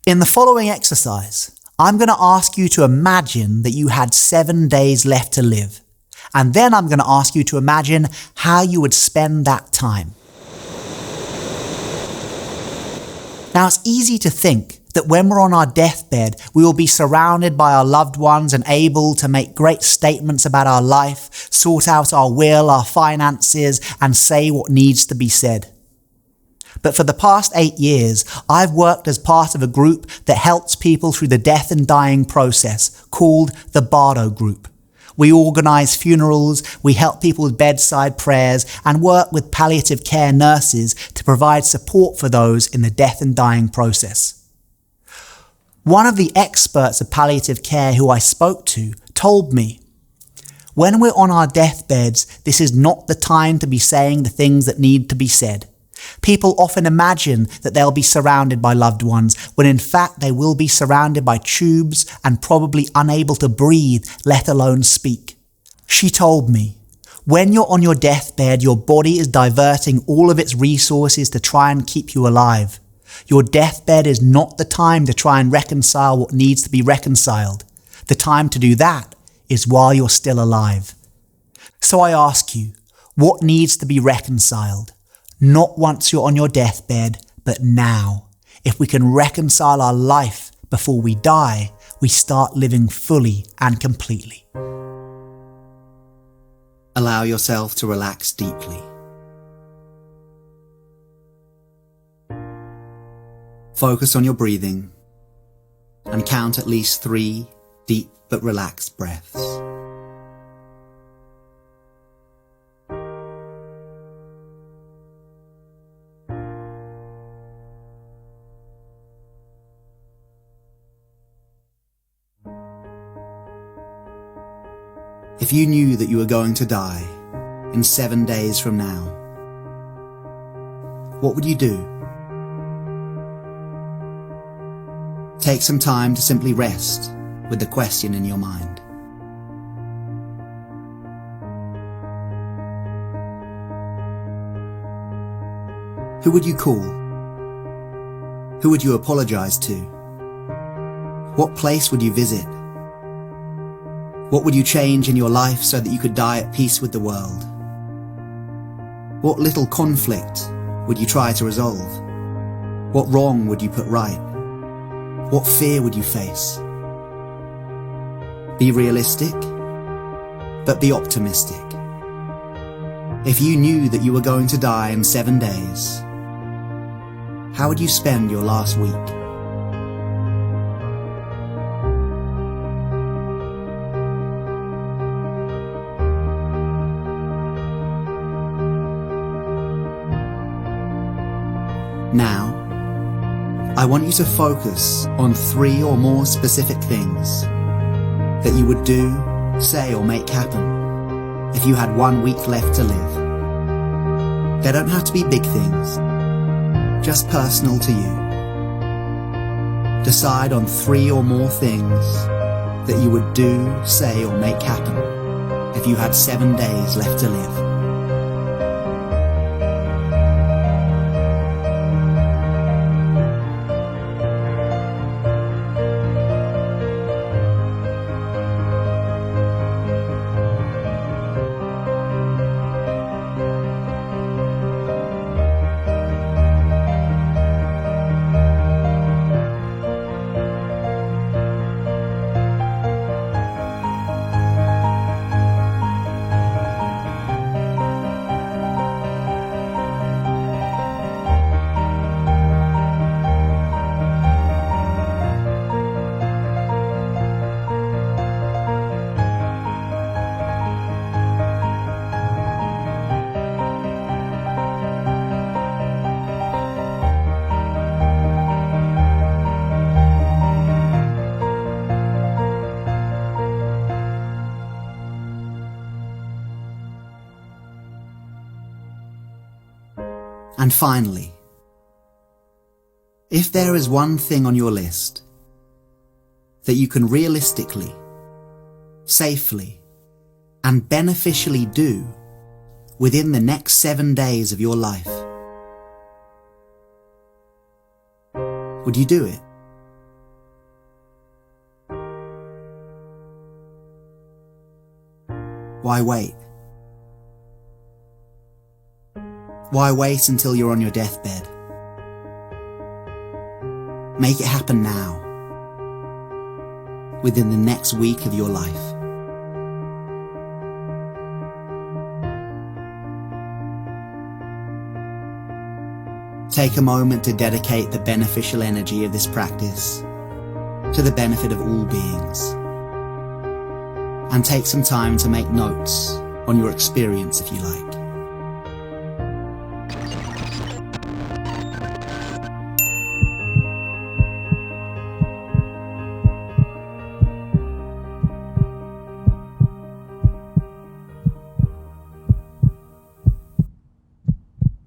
In the following exercise, I'm going to ask you to imagine that you had 7 days left to live. And then I'm going to ask you to imagine how you would spend that time. Now, it's easy to think that when we're on our deathbed, we will be surrounded by our loved ones and able to make great statements about our life, sort out our will, our finances, and say what needs to be said. But for the past 8 years, I've worked as part of a group that helps people through the death and dying process called the Bardo Group. We organise funerals, we help people with bedside prayers, and work with palliative care nurses to provide support for those in the death and dying process. One of the experts of palliative care who I spoke to told me, when we're on our deathbeds, this is not the time to be saying the things that need to be said. People often imagine that they'll be surrounded by loved ones, when in fact they will be surrounded by tubes and probably unable to breathe, let alone speak. She told me, when you're on your deathbed, your body is diverting all of its resources to try and keep you alive. Your deathbed is not the time to try and reconcile what needs to be reconciled. The time to do that is while you're still alive. So I ask you, what needs to be reconciled? Not once you're on your deathbed, but now. If we can reconcile our life before we die, we start living fully and completely. Allow yourself to relax deeply. Focus on your breathing and count at least 3 deep but relaxed breaths. If you knew that you were going to die in 7 days from now, what would you do? Take some time to simply rest with the question in your mind. Who would you call? Who would you apologize to? What place would you visit? What would you change in your life so that you could die at peace with the world? What little conflict would you try to resolve? What wrong would you put right? What fear would you face? Be realistic, but be optimistic. If you knew that you were going to die in 7 days, how would you spend your last week? Now, I want you to focus on 3 or more specific things that you would do, say, or make happen if you had 1 week left to live. They don't have to be big things, just personal to you. Decide on 3 or more things that you would do, say, or make happen if you had 7 days left to live. And finally, if there is one thing on your list that you can realistically, safely, and beneficially do within the next 7 days of your life, would you do it? Why wait? Why wait until you're on your deathbed? Make it happen now, within the next week of your life. Take a moment to dedicate the beneficial energy of this practice to the benefit of all beings. And take some time to make notes on your experience if you like.